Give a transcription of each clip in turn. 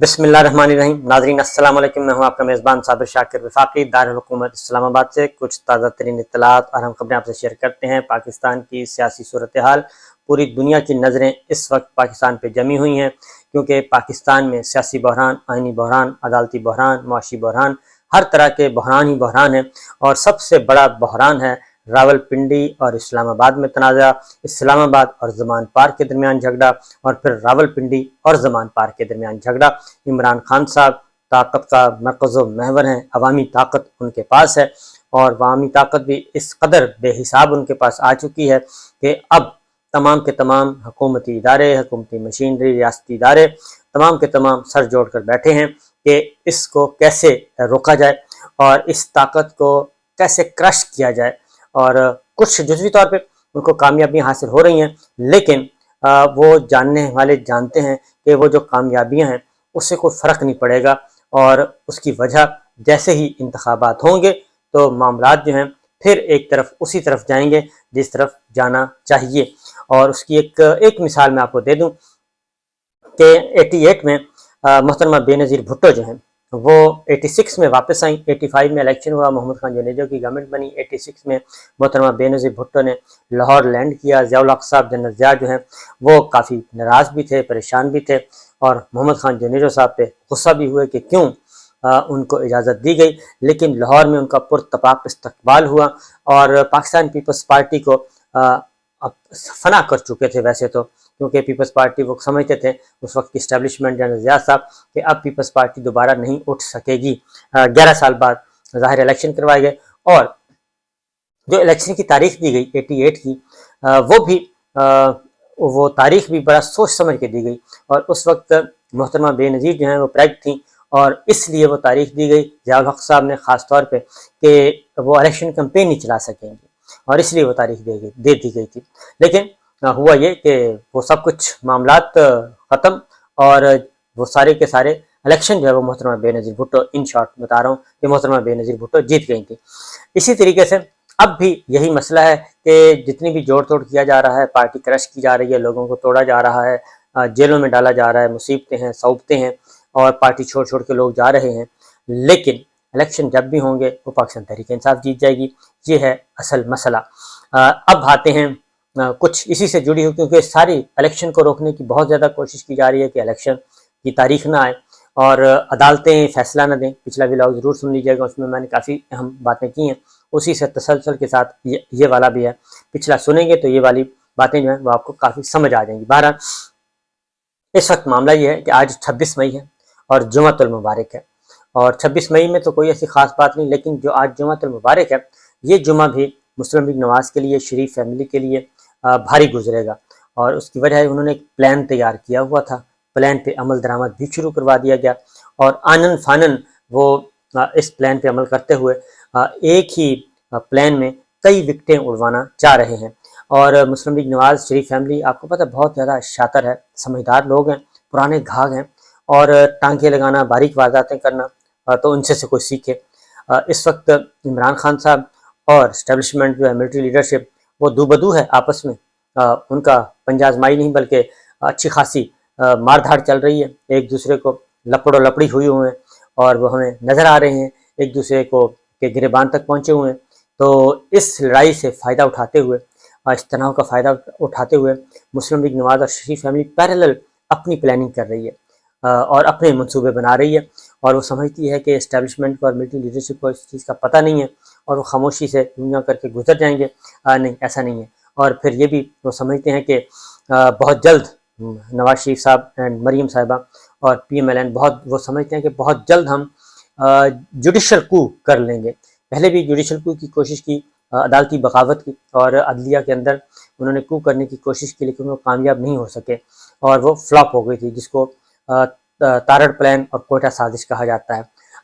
بسم اللہ الرحمن الرحیم۔ ناظرین السلام علیکم، میں ہوں آپ کا میزبان صابر شاکر وفاقی، دارالحکومت اسلام آباد سے کچھ تازہ ترین اطلاعات اور اہم خبریں آپ سے شیئر کرتے ہیں۔ پاکستان کی سیاسی صورتحال، پوری دنیا کی نظریں اس وقت پاکستان پہ جمی ہوئی ہیں، کیونکہ پاکستان میں سیاسی بحران، آئینی بحران، عدالتی بحران، معاشی بحران، ہر طرح کے بحران ہی بحران ہیں، اور سب سے بڑا بحران ہے راول پنڈی اور اسلام آباد میں تنازع، اسلام آباد اور زمان پارک کے درمیان جھگڑا، اور پھر راول پنڈی اور زمان پارک کے درمیان جھگڑا۔ عمران خان صاحب طاقت کا مرکز و محور ہیں، عوامی طاقت ان کے پاس ہے، اور عوامی طاقت بھی اس قدر بے حساب ان کے پاس آ چکی ہے کہ اب تمام کے تمام حکومتی ادارے، حکومتی مشینری، ریاستی ادارے تمام کے تمام سر جوڑ کر بیٹھے ہیں کہ اس کو کیسے روکا جائے اور اس طاقت کو کیسے کرش کیا جائے، اور کچھ جزوی طور پہ ان کو کامیابیاں حاصل ہو رہی ہیں، لیکن وہ جاننے والے جانتے ہیں کہ وہ جو کامیابیاں ہیں اس سے کوئی فرق نہیں پڑے گا، اور اس کی وجہ جیسے ہی انتخابات ہوں گے تو معاملات جو ہیں پھر ایک طرف اسی طرف جائیں گے جس طرف جانا چاہیے۔ اور اس کی ایک مثال میں آپ کو دے دوں کہ 88 میں محترمہ بے نظیر بھٹو جو ہیں وہ 86 میں واپس آئیں، 85 میں الیکشن ہوا، محمد خان جنیجو کی گورنمنٹ بنی، 86 میں محترمہ بے نظیر بھٹو نے لاہور لینڈ کیا۔ ضیاء الحق صاحب جنرل ضیاء جو ہیں وہ کافی ناراض بھی تھے، پریشان بھی تھے، اور محمد خان جنیجو صاحب پہ غصہ بھی ہوئے کہ کیوں ان کو اجازت دی گئی، لیکن لاہور میں ان کا پرتپاک استقبال ہوا، اور پاکستان پیپلز پارٹی کو فنا کر چکے تھے ویسے تو، کیونکہ پیپلز پارٹی وہ سمجھتے تھے اس وقت کی اسٹیبلشمنٹ جنرل ضیاء صاحب کہ اب پیپلز پارٹی دوبارہ نہیں اٹھ سکے گی۔ 11 سال بعد ظاہر الیکشن کروائے گئے، اور جو الیکشن کی تاریخ دی گئی 88 کی وہ تاریخ بھی بڑا سوچ سمجھ کے دی گئی، اور اس وقت محترمہ بے نظیر جو ہیں وہ پریگننٹ تھیں، اور اس لیے وہ تاریخ دی گئی ضیاء الحق صاحب نے خاص طور پہ کہ وہ الیکشن کمپین نہیں چلا سکیں گے، اور اس لیے وہ تاریخ دے دی گئی تھی۔ لیکن ہوا یہ کہ وہ سب کچھ معاملات ختم، اور وہ سارے کے سارے الیکشن جو ہے وہ محترمہ بے نظیر بھٹو، ان شارٹ بتا رہا ہوں کہ محترمہ بے نظیر بھٹو جیت گئی تھی۔ اسی طریقے سے اب بھی یہی مسئلہ ہے کہ جتنی بھی جوڑ توڑ کیا جا رہا ہے، پارٹی کرش کی جا رہی ہے، لوگوں کو توڑا جا رہا ہے، جیلوں میں ڈالا جا رہا ہے، مصیبتیں ہیں، صعوبتیں ہیں، اور پارٹی چھوڑ چھوڑ کے لوگ جا رہے ہیں، لیکن الیکشن جب بھی ہوں گے وہ پاکستان تحریک انصاف جیت جائے گی۔ یہ ہے اصل مسئلہ۔ اب آتے ہیں کچھ اسی سے جڑی ہوئی، کیونکہ ساری الیکشن کو روکنے کی بہت زیادہ کوشش کی جا رہی ہے کہ الیکشن کی تاریخ نہ آئے اور عدالتیں فیصلہ نہ دیں۔ پچھلا ولاگ ضرور سن لیجیے گا، اس میں نے کافی اہم باتیں کی ہیں، اسی سے تسلسل کے ساتھ یہ والا بھی ہے، پچھلا سنیں گے تو یہ والی باتیں جو ہیں وہ آپ کو کافی سمجھ آ جائیں گی۔ بہرحال اس وقت معاملہ یہ ہے کہ آج 26 مئی ہے اور جمعۃ المبارک ہے، اور 26 مئی میں تو کوئی ایسی خاص بات نہیں، لیکن جو آج جمعۃ المبارک ہے یہ جمعہ بھی مسلم لیگ نواز کے لیے، شریف فیملی کے لیے بھاری گزرے گا، اور اس کی وجہ ہے انہوں نے ایک پلان تیار کیا ہوا تھا، پلان پہ عمل درآمد بھی شروع کروا دیا گیا، اور آنن فانن وہ اس پلان پہ عمل کرتے ہوئے ایک ہی پلان میں کئی وکٹیں اڑوانا چاہ رہے ہیں۔ اور مسلم لیگ نواز شریف فیملی آپ کو پتہ بہت زیادہ شاطر ہے، سمجھدار لوگ ہیں، پرانے گھاگ ہیں، اور ٹانکے لگانا، باریک وارداتیں کرنا، تو ان سے کوئی سیکھے۔ اس وقت عمران خان صاحب اور اسٹیبلشمنٹ جو ہے، ملٹری لیڈرشپ، وہ دو بدو ہے آپس میں، ان کا پنجہ آزمائی نہیں بلکہ اچھی خاصی مار دھاڑ چل رہی ہے، ایک دوسرے کو لپڑ و لپڑی ہوئی ہوئے ہیں، اور وہ ہمیں نظر آ رہے ہیں ایک دوسرے کو کہ گریبان تک پہنچے ہوئے ہیں۔ تو اس لڑائی سے فائدہ اٹھاتے ہوئے، اس تناؤ کا فائدہ اٹھاتے ہوئے، مسلم لیگ نواز اور شریف فیملی پیرالل اپنی پلاننگ کر رہی ہے، اور اپنے منصوبے بنا رہی ہے، اور وہ سمجھتی ہے کہ اسٹیبلشمنٹ کو اور ملٹری لیڈرشپ کو اس چیز کا پتہ نہیں ہے، اور وہ خاموشی سے دنیا کر کے گزر جائیں گے۔ نہیں، ایسا نہیں ہے، اور پھر یہ بھی وہ سمجھتے ہیں کہ بہت جلد نواز شریف صاحب اینڈ مریم صاحبہ اور پی ایم ایل این وہ سمجھتے ہیں کہ بہت جلد ہم جوڈیشل کو کر لیں گے۔ پہلے بھی جوڈیشل کو کی کوشش کی، عدالتی بغاوت کی، اور عدلیہ کے اندر انہوں نے کو کرنے کی کوشش کی، لیکن وہ کامیاب نہیں ہو سکے، اور وہ فلاپ ہو گئی تھی، جس کو تارڑ پلان اور کوئٹہ سازش کہا جاتا ہے۔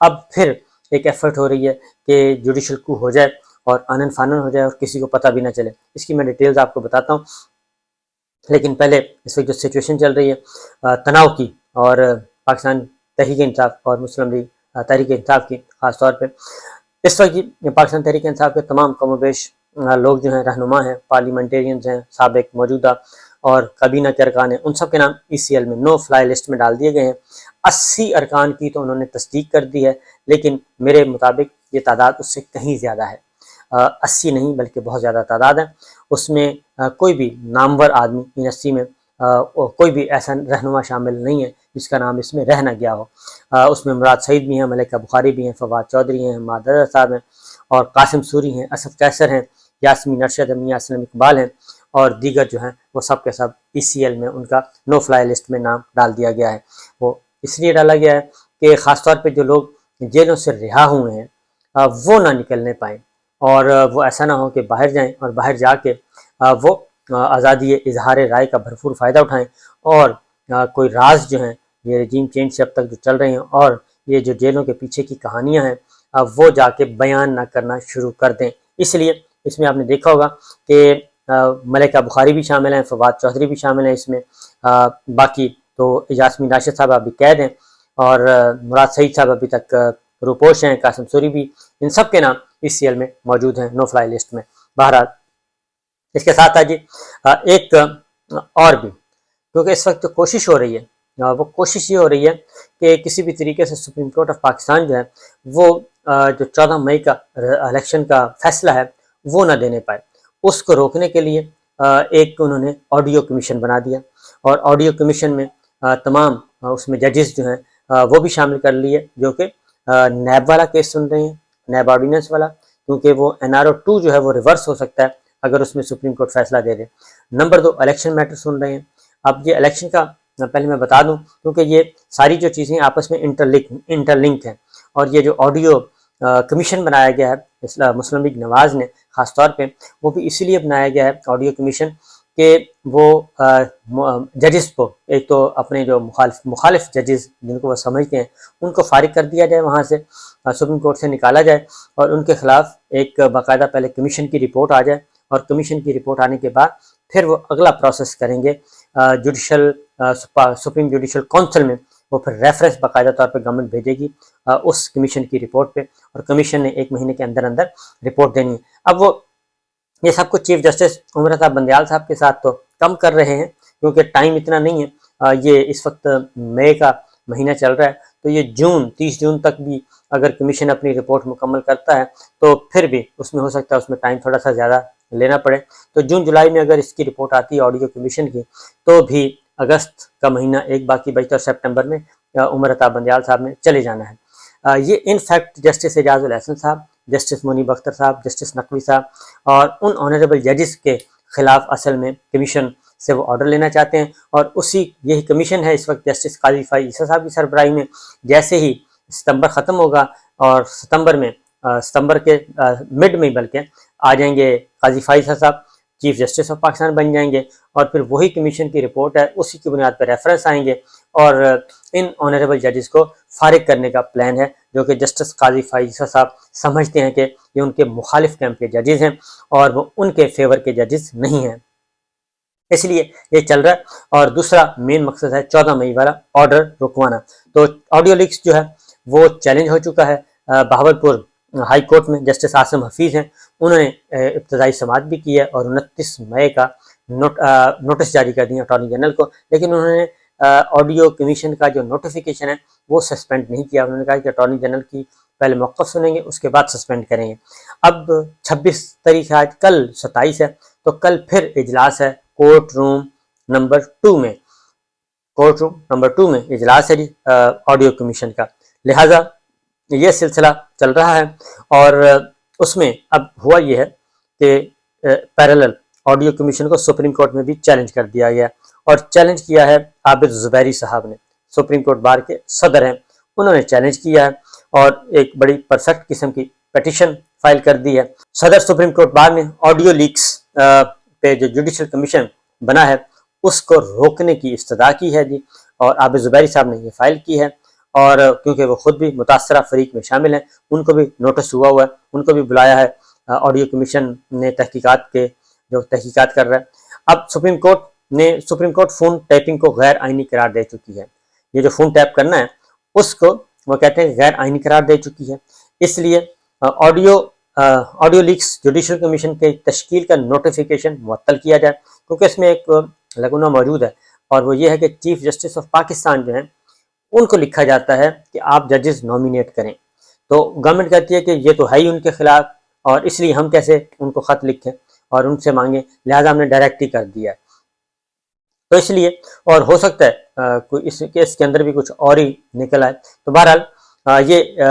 اب پھر ایک ایفرٹ ہو رہی ہے کہ جوڈیشل کو ہو جائے اور آنن فانن ہو جائے اور کسی کو پتہ بھی نہ چلے۔ اس کی میں ڈیٹیلز آپ کو بتاتا ہوں، لیکن پہلے اس وقت جو سچویشن چل رہی ہے تناؤ کی، اور پاکستان تحریک انصاف اور مسلم لیگ تحریک انصاف کی خاص طور پہ، اس وقت پاکستان تحریک انصاف کے تمام کم و بیش لوگ جو ہیں رہنما ہیں، پارلیمنٹیرینز ہیں، سابق موجودہ اور کابینہ کے ارکان ہیں، ان سب کے نام ECL میں نو فلائی لسٹ میں ڈال دیے گئے ہیں۔ 80 ارکان کی تو انہوں نے تصدیق کر دی ہے، لیکن میرے مطابق یہ تعداد اس سے کہیں زیادہ ہے، 80 نہیں بلکہ بہت زیادہ تعداد ہے۔ اس میں کوئی بھی نامور آدمی ان 80 میں کوئی بھی ایسا رہنما شامل نہیں ہے جس کا نام اس میں رہ نہ گیا ہو۔ اس میں مراد سعید بھی ہیں، ملکہ بخاری بھی ہیں، فواد چودھری ہیں، مادر صاحب ہیں، اور قاسم سوری ہیں، اسد قیصر ہیں، یاسمین ارشد، میاں اسلم اقبال ہیں، اور دیگر جو ہیں وہ سب کے سب ECL میں ان کا نو فلائی لسٹ میں نام ڈال دیا گیا ہے۔ وہ اس لیے ڈالا گیا ہے کہ خاص طور پہ جو لوگ جیلوں سے رہا ہوئے ہیں وہ نہ نکلنے پائیں، اور وہ ایسا نہ ہو کہ باہر جائیں اور باہر جا کے وہ آزادی اظہار رائے کا بھرپور فائدہ اٹھائیں، اور کوئی راز جو ہیں یہ رجیم چینج سے اب تک جو چل رہے ہیں اور یہ جو جیلوں کے پیچھے کی کہانیاں ہیں وہ جا کے بیان نہ کرنا شروع کر دیں۔ اس لیے اس میں آپ نے دیکھا ہوگا کہ ملکہ بخاری بھی شامل ہیں، فواد چودھری بھی شامل ہیں اس میں، باقی تو یاسمین راشد صاحب ابھی قید ہیں، اور مراد سعید صاحب ابھی تک روپوش ہیں، قاسم سوری بھی، ان سب کے نام ECL میں موجود ہیں نو فلائی لسٹ میں۔ بہرحال اس کے ساتھ جی ایک اور بھی، کیونکہ اس وقت جو کوشش ہو رہی ہے وہ کوشش یہ ہو رہی ہے کہ کسی بھی طریقے سے سپریم کورٹ آف پاکستان جو ہے وہ جو 14 مئی کا الیکشن کا فیصلہ ہے وہ نہ دینے پائے، اس کو روکنے کے لیے ایک انہوں نے آڈیو کمیشن بنا دیا، اور آڈیو کمیشن میں تمام اس میں ججز جو ہیں وہ بھی شامل کر لیے جو کہ نیب والا کیس سن رہے ہیں، نیب آرڈیننس والا، کیونکہ وہ NRO 2 جو ہے وہ ریورس ہو سکتا ہے اگر اس میں سپریم کورٹ فیصلہ دے دے۔ نمبر 2 الیکشن میٹر سن رہے ہیں۔ اب یہ الیکشن کا پہلے میں بتا دوں کیونکہ یہ ساری جو چیزیں آپس میں انٹرلنک ہیں، اور یہ جو آڈیو کمیشن بنایا گیا ہے مسلم لیگ نواز نے خاص طور پہ، وہ بھی اسی لیے بنایا گیا ہے آڈیو کمیشن کہ وہ ججز کو، ایک تو اپنے جو مخالف ججز جن کو وہ سمجھتے ہیں ان کو فارغ کر دیا جائے، وہاں سے سپریم کورٹ سے نکالا جائے، اور ان کے خلاف ایک باقاعدہ پہلے کمیشن کی رپورٹ آ جائے، اور کمیشن کی رپورٹ آنے کے بعد پھر وہ اگلا پروسیس کریں گے سپریم جوڈیشل کونسل میں، وہ پھر ریفرنس باقاعدہ طور پہ گورنمنٹ بھیجے گی اس کمیشن کی رپورٹ پہ، اور کمیشن نے 1 مہینے کے اندر اندر رپورٹ دینی ہے۔ اب وہ یہ سب کچھ چیف جسٹس عمر صاحب بندیال صاحب کے ساتھ تو کم کر رہے ہیں کیونکہ ٹائم اتنا نہیں ہے، یہ اس وقت مئی کا مہینہ چل رہا ہے، تو یہ 30 جون تک بھی اگر کمیشن اپنی رپورٹ مکمل کرتا ہے تو پھر بھی اس میں ہو سکتا ہے اس میں ٹائم تھوڑا سا زیادہ لینا پڑے، تو جون جولائی میں اگر اس کی رپورٹ آتی ہے آڈیو کمیشن کی تو بھی اگست کا مہینہ ایک باقی بچتا، اور سپٹمبر میں عمر عطا بندیال صاحب نے چلے جانا ہے۔ یہ in fact justice Ijaz ul Ahsan صاحب، جسٹس منیب اختر صاحب، جسٹس نقوی صاحب اور ان آنریبل ججز کے خلاف اصل میں کمیشن سے وہ آرڈر لینا چاہتے ہیں، اور یہی کمیشن ہے اس وقت جسٹس قاضی فائز عیسیٰ صاحب کی سربراہی میں۔ جیسے ہی ستمبر ختم ہوگا اور ستمبر کے مڈ میں بلکہ آ جائیں گے قاضی فائز عیسیٰ صاحب، چیف جسٹس آف پاکستان بن جائیں گے، اور پھر وہی کمیشن کی رپورٹ ہے اسی کی بنیاد پر ریفرنس آئیں گے، اور ان آنریبل ججز کو فارغ کرنے کا پلان ہے، جو کہ جسٹس قاضی فائز عیسیٰ صاحب سمجھتے ہیں کہ یہ ان کے مخالف کیمپ کے ججز ہیں اور وہ ان کے فیور کے ججز نہیں ہیں، اس لیے یہ چل رہا ہے۔ اور دوسرا مین مقصد ہے 14 مئی والا آرڈر رکوانا۔ تو آڈیو لیکس جو ہے وہ چیلنج ہو چکا ہے بہاولپور ہائی کورٹ میں، جسٹس عاصم حفیظ ہیں، انہوں نے ابتدائی سماعت بھی کی ہے اور 29 مئی کا نوٹس جاری کر دیا اٹارنی جنرل کو، لیکن انہوں نے آڈیو کمیشن کا جو نوٹیفیکیشن ہے وہ سسپینڈ نہیں کیا۔ انہوں نے کہا کہ اٹارنی جنرل کی پہلے موقف سنیں گے اس کے بعد سسپینڈ کریں گے۔ اب 26 تاریخ ہے، آج کل 27 ہے، تو کل پھر اجلاس ہے کورٹ روم نمبر 2 میں اجلاس ہے آڈیو کمیشن کا، لہٰذا یہ سلسلہ چل رہا ہے، اور اس میں اب ہوا یہ ہے کہ پیرالل آڈیو کمیشن کو سپریم کورٹ میں بھی چیلنج کر دیا گیا، اور چیلنج کیا ہے عابد زبیری صاحب نے، سپریم کورٹ بار کے صدر ہیں، انہوں نے چیلنج کیا ہے اور ایک بڑی پرفیکٹ قسم کی پیٹیشن فائل کر دی ہے۔ صدر سپریم کورٹ بار نے آڈیو لیکس پہ جو جوڈیشل کمیشن بنا ہے اس کو روکنے کی استدعا کی ہے جی، اور عابد زبیری صاحب نے یہ فائل کی ہے، اور کیونکہ وہ خود بھی متاثرہ فریق میں شامل ہیں، ان کو بھی نوٹس ہوا ہے، ان کو بھی بلایا ہے آڈیو کمیشن نے تحقیقات کر رہا ہے۔ اب سپریم کورٹ فون ٹیپنگ کو غیر آئینی قرار دے چکی ہے، یہ جو فون ٹیپ کرنا ہے اس کو وہ کہتے ہیں غیر آئینی قرار دے چکی ہے، اس لیے آڈیو لیکس جوڈیشل کمیشن کے تشکیل کا نوٹیفیکیشن معطل کیا جائے، کیونکہ اس میں ایک لگنا موجود ہے، اور وہ یہ ہے کہ چیف جسٹس آف پاکستان جو ہیں ان کو لکھا جاتا ہے کہ آپ ججز نامینیٹ کریں، تو گورنمنٹ کہتی ہے کہ یہ تو ہے ہی ان کے خلاف، اور اس لیے ہم کیسے ان کو خط لکھیں اور ان سے مانگیں، لہٰذا ہم نے ڈائریکٹ ہی کر دیا ہے۔ تو اس لیے، اور ہو سکتا ہے کوئی اس کیس کے اندر بھی کچھ اور ہی نکل آئے، تو بہرحال یہ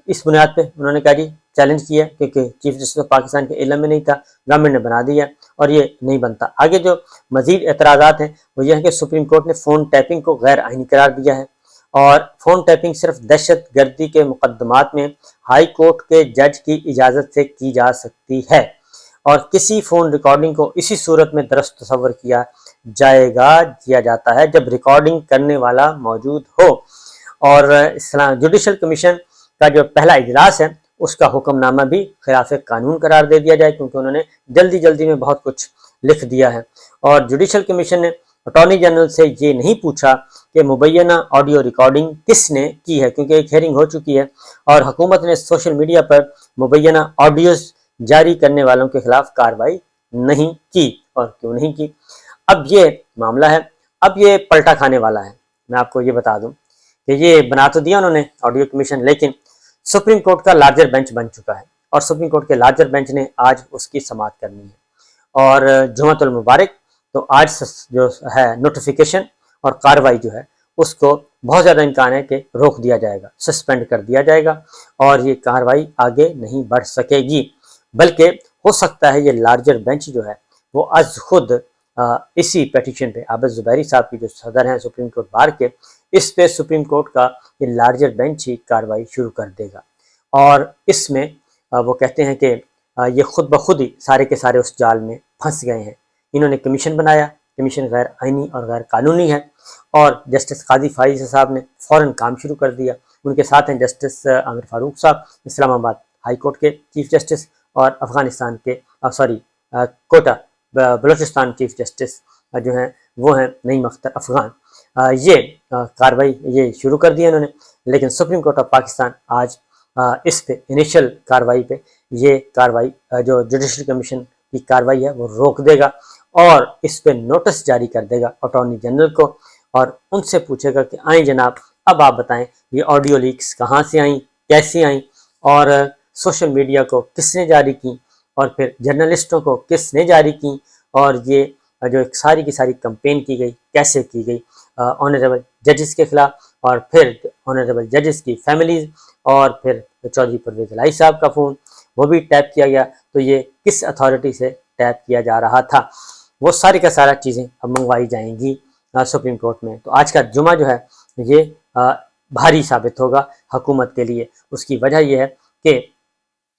اس بنیاد پہ انہوں نے کہا جی چیلنج کیا، کیونکہ چیف جسٹس آف پاکستان کے علم میں نہیں تھا، گورنمنٹ نے بنا دیا اور یہ نہیں بنتا۔ آگے جو مزید اعتراضات ہیں وہ یہ ہے کہ سپریم کورٹ نے فون ٹیپنگ کو غیر آئینی قرار دیا ہے، اور فون ٹیپنگ صرف دہشت گردی کے مقدمات میں ہائی کورٹ کے جج کی اجازت سے کی جا سکتی ہے، اور کسی فون ریکارڈنگ کو اسی صورت میں درست تصور کیا جاتا ہے جب ریکارڈنگ کرنے والا موجود ہو۔ اور جوڈیشل کمیشن کا جو پہلا اجلاس ہے اس کا حکم نامہ بھی خلاف قانون قرار دے دیا جائے، کیونکہ انہوں نے جلدی میں بہت کچھ لکھ دیا ہے۔ اور جوڈیشل کمیشن نے اٹارنی جنرل سے یہ نہیں پوچھا کہ مبینہ آڈیو ریکارڈنگ کس نے کی ہے، کیونکہ ایک ہیئرنگ ہو چکی ہے، اور حکومت نے سوشل میڈیا پر مبینہ آڈیوز جاری کرنے والوں کے خلاف کارروائی نہیں کی۔ اور کیوں نہیں کی؟ اب یہ معاملہ ہے، اب یہ پلٹا کھانے والا ہے۔ میں آپ کو یہ بتا دوں کہ یہ بنا تو دیا انہوں نے آڈیو کمیشن، لیکن سپریم کورٹ کا لارجر بینچ بن چکا ہے، اور سپریم کورٹ کے لارجر بینچ نے آج اس کی سماعت کرنی ہے، اور جمعۃ المبارک، تو آج جو ہے نوٹیفیکیشن اور کارروائی جو ہے اس کو بہت زیادہ امکان ہے کہ روک دیا جائے گا، سسپینڈ کر دیا جائے گا، اور یہ کارروائی آگے نہیں بڑھ سکے گی، بلکہ ہو سکتا ہے یہ لارجر بینچ جو ہے وہ از خود اسی پیٹیشن پہ، عابد زبیری صاحب کی جو صدر ہیں سپریم کورٹ بار کے، اس پہ سپریم کورٹ کا یہ لارجر بینچ ہی کارروائی شروع کر دے گا، اور اس میں وہ کہتے ہیں کہ یہ خود بخود ہی سارے کے سارے اس جال میں پھنس گئے ہیں۔ انہوں نے کمیشن بنایا، کمیشن غیر آئینی اور غیر قانونی ہے، اور جسٹس قاضی فائز صاحب نے فوراً کام شروع کر دیا۔ ان کے ساتھ ہیں جسٹس عامر فاروق صاحب، اسلام آباد ہائی کورٹ کے چیف جسٹس، اور افغانستان کے کوٹا بلوچستان چیف جسٹس جو ہیں وہ ہیں نعیم اختر افغان۔ یہ کارروائی یہ شروع کر دی انہوں نے، لیکن سپریم کورٹ آف پاکستان آج اس پہ انیشل کارروائی پہ یہ کارروائی جو جوڈیشل کمیشن کی کارروائی ہے وہ روک دے گا، اور اس پہ نوٹس جاری کر دے گا اٹارنی جنرل کو، اور ان سے پوچھے گا کہ آئیں جناب، اب آپ بتائیں یہ آڈیو لیکس کہاں سے آئیں، کیسے آئیں، اور سوشل میڈیا کو کس نے جاری کی، اور پھر جرنلسٹوں کو کس نے جاری کی، اور یہ جو ساری کی ساری کمپین کی گئی کیسے کی گئی آنریبل ججز کے خلاف، اور پھر آنریبل ججز کی فیملیز، اور پھر چودھری پرویز الہی صاحب کا فون وہ بھی ٹیپ کیا گیا، تو یہ کس اتھارٹی سے ٹیپ کیا جا رہا تھا، وہ ساری کا سارا چیزیں اب منگوائی جائیں گی سپریم کورٹ میں۔ تو آج کا جمعہ جو ہے یہ بھاری ثابت ہوگا حکومت کے لیے۔ اس کی وجہ یہ ہے کہ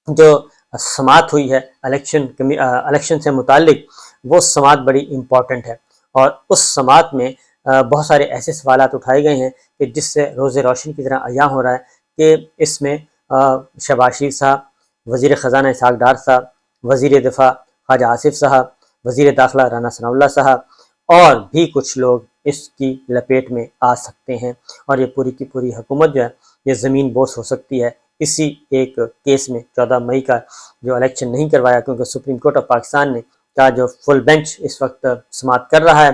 جو سماعت ہوئی ہے الیکشن سے متعلق، وہ سماعت بڑی امپورٹنٹ ہے، اور اس سماعت میں بہت سارے ایسے سوالات اٹھائے گئے ہیں کہ جس سے روز روشن کی طرح عیاں ہو رہا ہے کہ اس میں شہباز شریف صاحب، وزیر خزانہ اسحاق ڈار صاحب، وزیر دفاع خواجہ آصف صاحب، وزیر داخلہ رانا ثناء اللہ صاحب، اور بھی کچھ لوگ اس کی لپیٹ میں آ سکتے ہیں، اور یہ پوری کی پوری حکومت جو ہے یہ زمین بوس ہو سکتی ہے اسی ایک کیس میں۔ 14 مئی کا جو الیکشن نہیں کروایا کیونکہ سپریم کورٹ آف پاکستان نے کا جو فل بینچ اس وقت سماعت کر رہا ہے،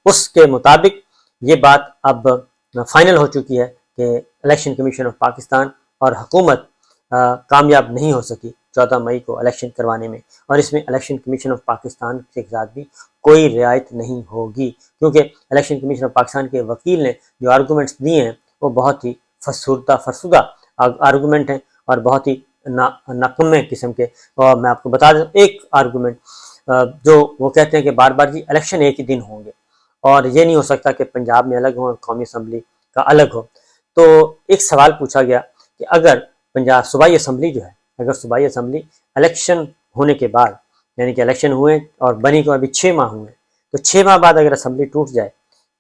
اس کے مطابق یہ بات اب فائنل ہو چکی ہے کہ الیکشن کمیشن آف پاکستان اور حکومت کامیاب نہیں ہو سکی 14 مئی کو الیکشن کروانے میں، اور اس میں الیکشن کمیشن آف پاکستان کے ساتھ بھی کوئی رعایت نہیں ہوگی، کیونکہ الیکشن کمیشن آف پاکستان کے وکیل نے جو آرگومنٹس دیے ہیں وہ بہت ہی فرسودہ آرگومنٹ ہیں، اور بہت ہی ناکمے قسم کے۔ اور میں آپ کو بتا دوں ایک آرگومنٹ جو وہ کہتے ہیں کہ بار بار جی الیکشن ایک ہی دن ہوں گے، اور یہ نہیں ہو سکتا کہ پنجاب میں الگ ہوں اور قومی اسمبلی کا الگ ہو۔ تو ایک سوال پوچھا گیا کہ اگر پنجاب صوبائی اسمبلی جو ہے، اگر صوبائی اسمبلی الیکشن ہونے کے بعد، یعنی کہ الیکشن ہوئے اور بنی کو ابھی 6 ماہ ہوئے، تو 6 ماہ بعد اگر اسمبلی ٹوٹ جائے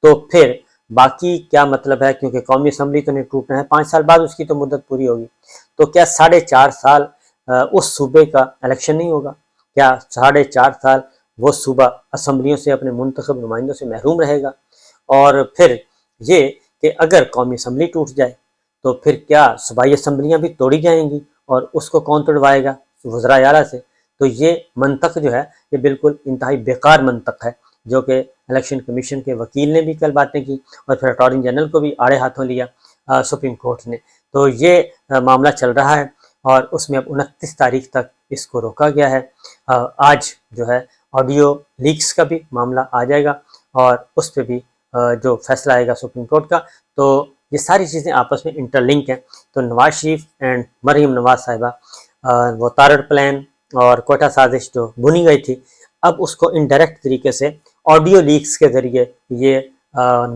تو پھر باقی کیا مطلب ہے، کیونکہ قومی اسمبلی تو نہیں ٹوٹنا ہے، 5 سال بعد اس کی تو مدت پوری ہوگی، تو کیا 4.5 سال اس صوبے کا الیکشن نہیں ہوگا؟ کیا 4.5 سال وہ صوبہ اسمبلیوں سے، اپنے منتخب نمائندوں سے محروم رہے گا؟ اور پھر یہ کہ اگر قومی اسمبلی ٹوٹ جائے تو پھر کیا صوبائی اسمبلیاں بھی توڑی جائیں گی، اور اس کو کون توڑوائے گا؟ وزرائے اعلیٰ سے۔ تو یہ منطق جو ہے یہ بالکل انتہائی بیکار منطق ہے، جو کہ الیکشن کمیشن کے وکیل نے بھی کل باتیں کی، اور پھر اٹارنی جنرل کو بھی آڑے ہاتھوں لیا۔ سپریم کورٹ نے. تو یہ معاملہ چل رہا ہے اور اس میں اب 29 تاریخ تک اس کو روکا گیا ہے. آج جو ہے آڈیو لیکس کا بھی معاملہ آ جائے گا اور اس پہ بھی جو فیصلہ آئے گا سپریم کورٹ کا. تو یہ ساری چیزیں آپس میں انٹر لنک ہیں. تو نواز شریف اینڈ مریم نواز صاحبہ وہ تارڑ پلان اور کوئٹہ سازش جو بنی گئی تھی، اب اس کو انڈائریکٹ طریقے سے آڈیو لیکس کے ذریعے یہ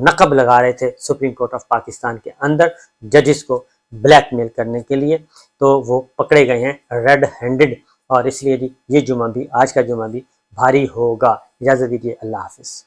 نقب لگا رہے تھے سپریم کورٹ آف پاکستان کے اندر ججز کو بلیک میل کرنے کے لیے. تو وہ پکڑے گئے ہیں ریڈ ہینڈڈ، اور اس لیے یہ جمعہ بھی، آج کا جمعہ بھی بھاری ہوگا. اجازت دیجیے، اللہ حافظ.